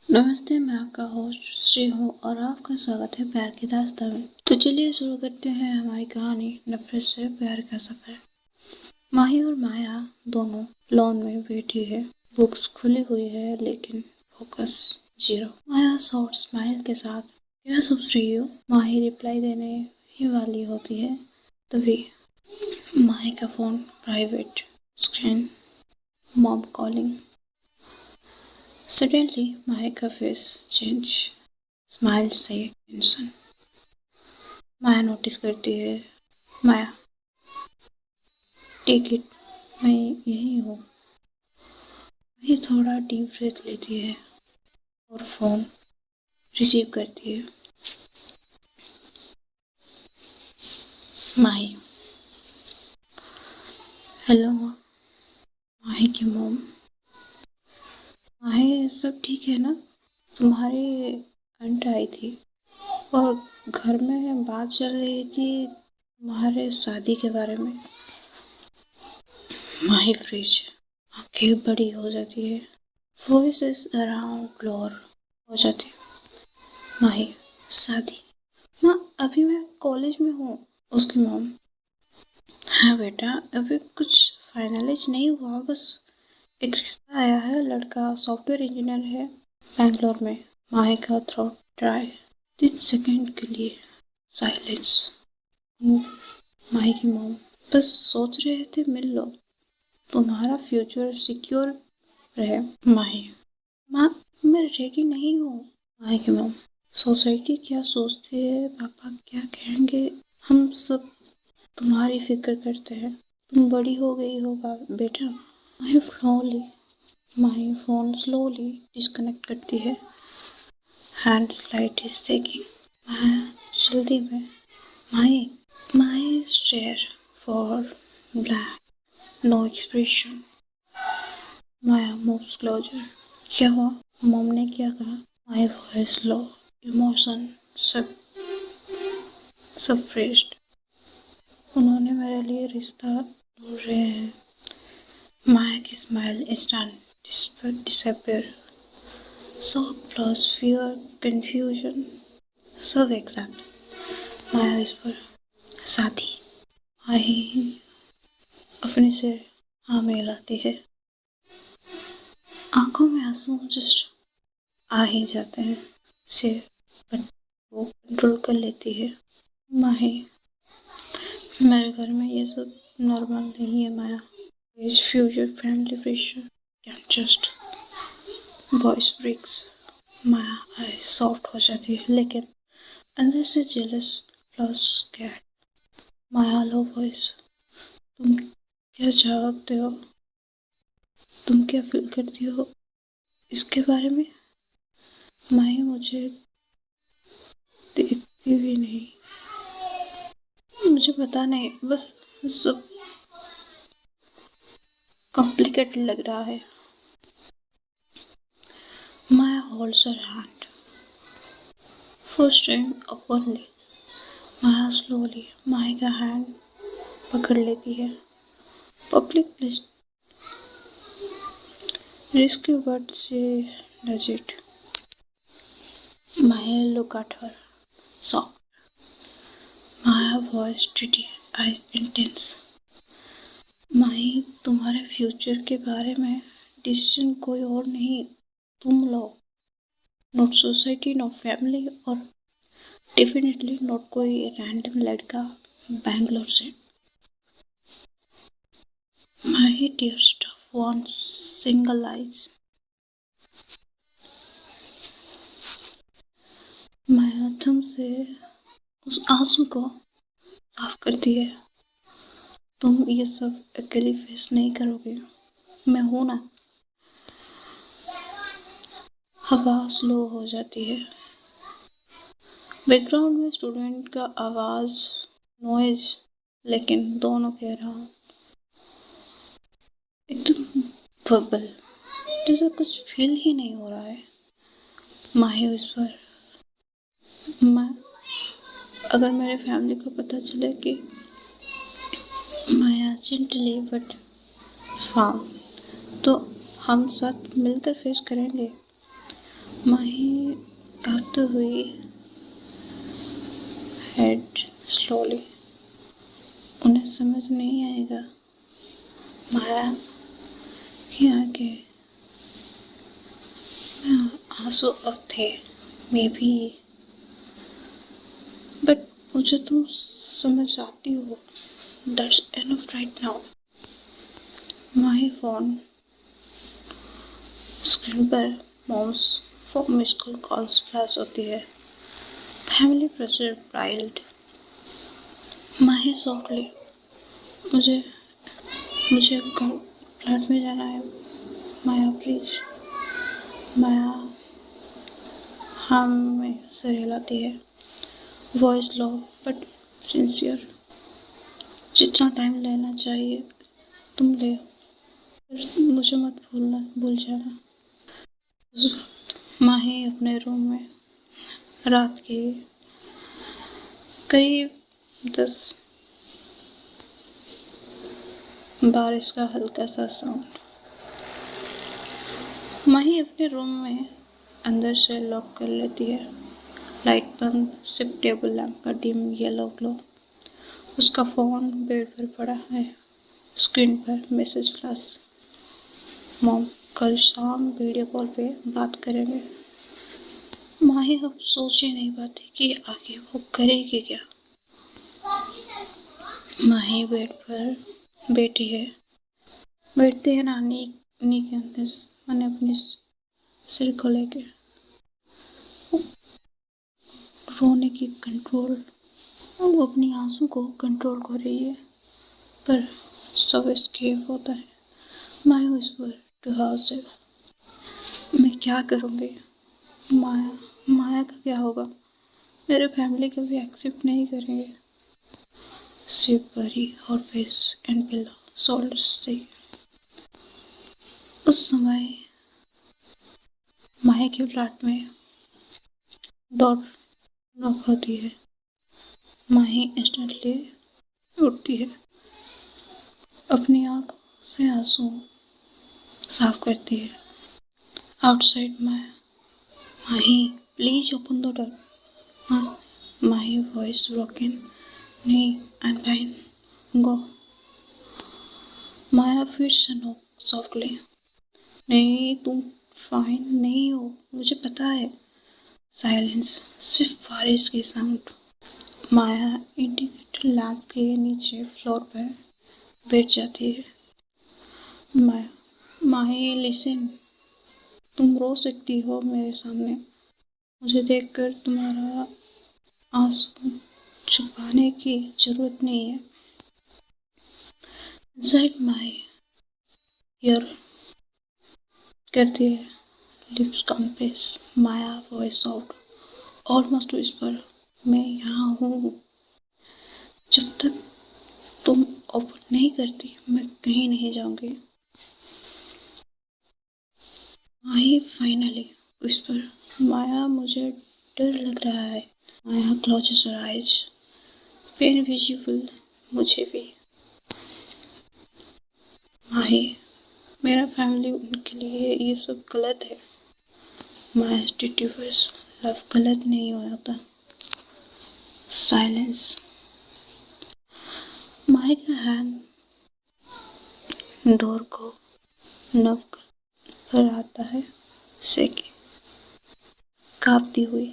नमस्ते, मैं आपका होस्ट श्री हूँ और आपका स्वागत है प्यार की दास्तां में। तो चलिए शुरू करते हैं हमारी कहानी नफरत से प्यार का सफर। माही और माया दोनों लॉन में बैठी है। बुक्स खुली हुई है लेकिन फोकस जीरो। माया शॉर्ट स्माइल के साथ क्या सोच रही हो? माही रिप्लाई देने ही वाली होती है तभी माही का phone private screen mom calling. Suddenly, Mahika face change. Smile से टेंशन। माया नोटिस करती है। माया, टेक इट, मैं यही हूँ। वही थोड़ा डीप ब्रेथ लेती है और फोन रिसीव करती है। माही, हेलो माँ। माही की मॉम, माही सब ठीक है ना? तुम्हारी आंट आई थी और घर में बात चल रही थी तुम्हारे शादी के बारे में। माही फ्रिज, आंखें बड़ी हो जाती है। वॉइसेस अराउंड लोअर हो जाती है। माही, शादी? माँ, अभी मैं कॉलेज में हूँ। उसकी मॉम, हाँ बेटा, अभी कुछ फाइनलाइज नहीं हुआ, बस एक रिश्ता आया है। लड़का सॉफ्टवेयर इंजीनियर है बैंगलोर में। माही का थ्रोट ड्राई। 3 सेकंड के लिए साइलेंस। माही की मॉम, बस सोच रहे थे मिल लो, तुम्हारा फ्यूचर सिक्योर रहे। माही, माँ, मैं रेडी नहीं हूँ। माही की मॉम, सोसाइटी क्या सोचती है, पापा क्या कहेंगे, हम सब तुम्हारी फिक्र करते हैं। तुम बड़ी हो गई हो बेटा। माही फोन स्लोली डिस्कनेक्ट करती है। Hand slide is shaking. जल्दी में। Mahi, Mahi stare for black, no expression. Maya moves closer. क्या हुआ? मॉम ने क्या कहा? माई वॉइस लो, इमोशन सब सफ्रेस्ड। उन्होंने मेरे लिए रिश्ता ढूंढ रहे हैं। माया की smile instant disappear. Shock plus fear confusion सब एग्जैक्ट। माया विस्पर, साथी। माही अपने से हाँ मिलाती है। आंखों में आंसू जस्ट आ ही जाते हैं से, बट वो कंट्रोल कर लेती है। माही, मेरे घर में ये सब नॉर्मल नहीं है माया। इस future family pressure can just voice breaks. Maya eyes soft हो जाती है लेकिन अंदर से jealous plus scared. Maya low voice, तुम क्या चाहते हो? तुम क्या फील करती हो इसके बारे में? माही, मुझे देखती भी नहीं, मुझे पता नहीं, बस सब कॉम्प्लिकेटेड लग रहा है। Maya holds her hand first time openly. Maya slowly Mahi का हैंड पकड़ लेती है। Public risk but she does it. Maya look at her soft. Maya voice steady, eyes intense. Mahi, तुम्हारे फ्यूचर के बारे में डिसीजन कोई और नहीं, तुम लो। नॉट सोसाइटी, नॉट फैमिली और डेफिनेटली नॉट कोई रैंडम लड़का बैंगलोर से। Mahi tears of one single eyes. Maya थम से उस आंसू को साफ करती है। तुम ये सब अकेली फेस नहीं करोगे, मैं हूं ना। हवा स्लो हो जाती है। बैकग्राउंड में स्टूडेंट का आवाज, नॉइज, लेकिन दोनों कह रहा एकदम बबल जैसा कुछ फील ही नहीं हो रहा है। माही इस पर, मैं, अगर मेरे फैमिली को पता चले कि माया जेंटली बट फार्म, तो हम साथ मिलकर फेस करेंगे। माही कांपती हुई हेड स्लोली। उन्हें समझ नहीं आएगा माया की आंखें में आंसू अब थे, मे बी, बट मुझे तुम समझ आती हो। That's enough right now. Mahi phone screen पर mom's phone missed call calls flash होती है। फैमिली प्रेशर ब्राइल्ड। माही सॉफ्टली, मुझे मुझे कल फ्लैट में जाना है। माया प्लीज। माया हाँ में सर हिलाती है, वॉइस लो बट सिंसियर। जितना टाइम लेना चाहिए तुम ले, मुझे मत भूल जाना। माही अपने रूम में रात के करीब 10, बारिश का हल्का सा साउंड। माही अपने रूम में अंदर से लॉक कर लेती है। लाइट बंद, सिर्फ टेबल लैंप का डिम येलो ग्लो। उसका फोन बेड पर पड़ा है। स्क्रीन पर मैसेज फ्लैश। मॉम कल शाम वीडियो कॉल पे बात करेंगे। माही अब सोच ही नहीं पाती कि आगे वो करेगी क्या। माही बेड पर बैठी है। बैठते हैं नानी नी के अंदर मैंने अपने सिर को लेके रोने की कंट्रोल, वो अपनी आंसू को कंट्रोल कर रही है, पर सब एस्केप होता है। माया विस्पर टू हरसेल्फ, मैं क्या करूँगी। माया माया का क्या होगा। मेरे फैमिली कभी एक्सेप्ट नहीं करेंगे। सिर्फ बरी और फेस एंड पिलो शोल्डर से। उस समय माया के फ्लैट में डोर नॉक होती है। माही इंस्टेंटली उठती है, अपनी आंखों से आंसू साफ करती है। Outside Mahi please open the door. Mahi voice broken, नहीं आई एम फाइन, गो। माया फिर से नॉक सॉफ्टली, नहीं तुम फाइन नहीं हो, मुझे पता है। साइलेंस, सिर्फ बारिश की साउंड। माया इंडिकेटर लैंप के नीचे फ्लोर पर बैठ जाती है। माही लिसन, तुम रो सकती हो मेरे सामने। मुझे देखकर तुम्हारा आंसू छुपाने की जरूरत नहीं है। इनसाइड माही ईयर करती है, लिप्स कंप्रेस। माया वॉइस सॉफ्ट, ऑलमोस्ट विस्पर, मैं यहाँ हूँ। जब तक तुम ओपन नहीं करती मैं कहीं नहीं जाऊंगी। माही फाइनली विस्पर, माया मुझे डर लग रहा है। Maya closes her eyes, pain visible मुझे भी। माही, मेरा फैमिली उनके लिए ये सब गलत है। माया डिटीवर्स, लव गलत नहीं होता। साइलेंस। माही का हैंड डोर को नॉक पर आता है। सेकी कांपती हुई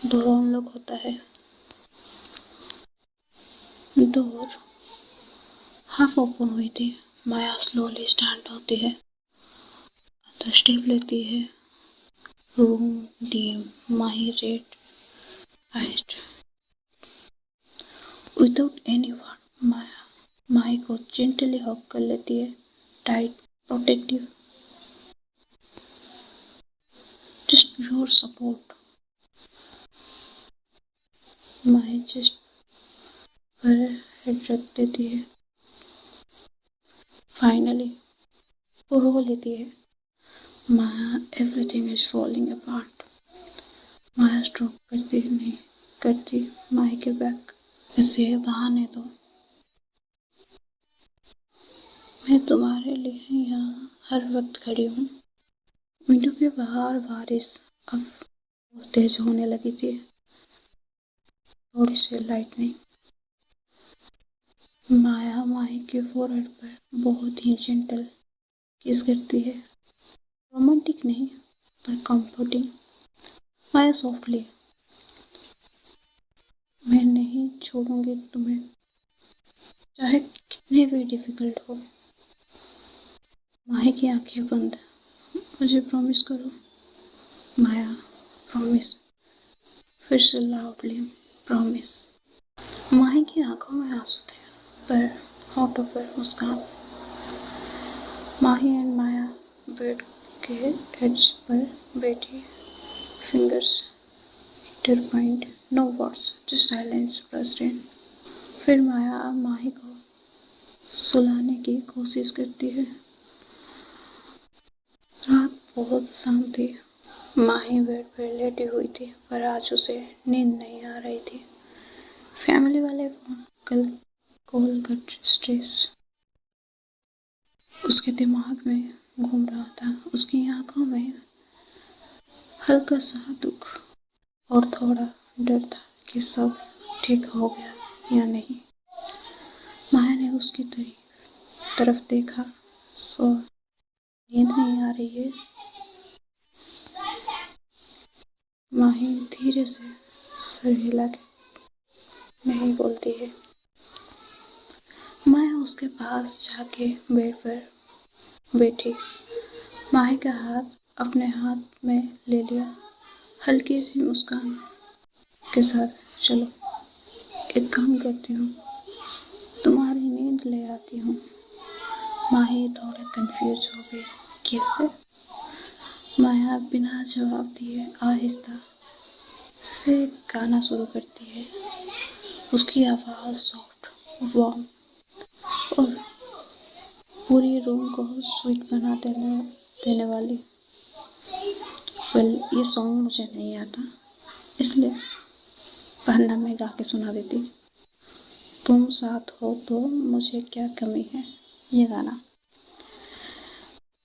डोर अनलॉक होता है। डोर हाफ ओपन हुई थी। माया स्लोली स्टैंड होती है, तो स्टेप लेती है। Room dim, Mahi red eyed without any word. Mahi को जेंटली हग कर लेती है, tight, protective, just pure support. Mahi chest पर हेड रख देती है। फाइनली वो रो लेती है। Maya, everything is falling apart. Maya stroke करती नहीं करती माही के बैक। इसे बहाने दो, मैं तुम्हारे लिए यहाँ हर वक्त खड़ी हूँ। विंडो के बाहर बारिश अब बहुत तेज होने लगी थी। थोड़ी सी लाइटनिंग माया माही के फोरहेड पर बहुत ही जेंटल किस करती है। रोमांटिक नहीं पर कंफर्टिंग। माया सॉफ्टली, मैं नहीं छोड़ूंगी तुम्हें चाहे कितने भी डिफिकल्ट हो। माही की आंखें बंद। मुझे प्रॉमिस करो। माया प्रॉमिस। फिर से लाउडली प्रॉमिस। माही की आंखों में आंसू थे पर होठों पर मुस्कान। माही एंड माया बेड के एड्ज पर बैठी, fingers intertwined, no words just silence plus rain. फिर माया माही को सुलाने की कोशिश करती है। रात बहुत शाम थी। माही बेड पर लेटी हुई थी पर आज उसे नींद नहीं आ रही थी। फैमिली वाले फोन कल कॉल का स्ट्रेस उसके दिमाग में घूम रहा था। उसकी आंखों में हल्का सा दुख और थोड़ा डर था कि सब ठीक हो गया या नहीं। माया ने उसकी तरफ देखा। सो नींद नहीं आ रही है। माही धीरे से सर हिला के नहीं बोलती है। माया उसके पास जाके बेड पर बैठी, माही का हाथ अपने हाथ में ले लिया, हल्की सी मुस्कान के साथ। चलो एक काम करती हूँ, तुम्हारी नींद ले आती हूँ। माही थोड़ा कंफ्यूज हो गई। कैसे? माया बिना जवाब दिए आहिस्ता से गाना शुरू करती है। उसकी आवाज़ सॉफ्ट, वार्म और पूरी रूम को स्वीट बना देने वाली। ये सॉन्ग मुझे नहीं आता इसलिए वरना मैं गा के सुना देती। तुम साथ हो तो मुझे क्या कमी है, ये गाना।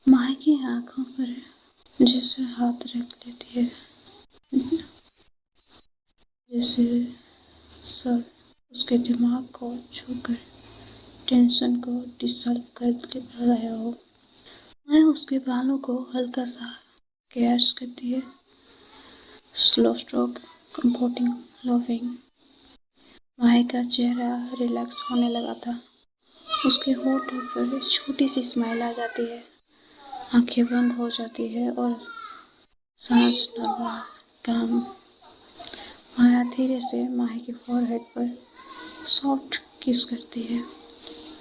माही की आंखों पर जैसे हाथ रख लेती है, जैसे सर उसके दिमाग को छूकर टेंशन को डिसॉल्व कर रहा हो। मैं उसके बालों को हल्का सा केयर्स करती है। Slow stroke, comforting, loving. Mahi का चेहरा रिलैक्स होने लगा था। उसके होठों पर छोटी सी स्माइल आ जाती है, आंखें बंद हो जाती है और सांस नरम, काम। माया धीरे से माही के फोरहेड पर सॉफ्ट किस करती है।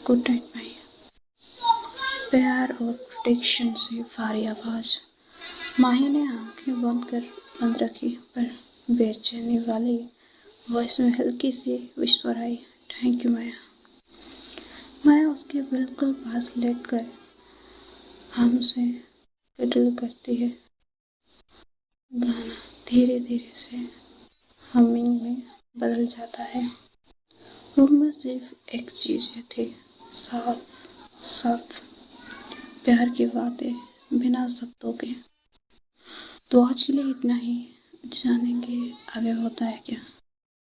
गुड नाइट माही। प्यार और प्रोटेक्शन से भारी आवाज। माही ने आंखें बंद रखी पर बेचैनी वाली वॉइस में हल्की सी विस्पर आई। थैंक यू माया। माया उसके बिल्कुल पास लेटकर हमसे कटल करती है। गाना धीरे धीरे से हमिंग में बदल जाता है। रूम में सिर्फ एक चीज थी, साफ साफ प्यार की बातें बिना शब्दों के। तो आज के लिए इतना ही। जानेंगे आगे होता है क्या।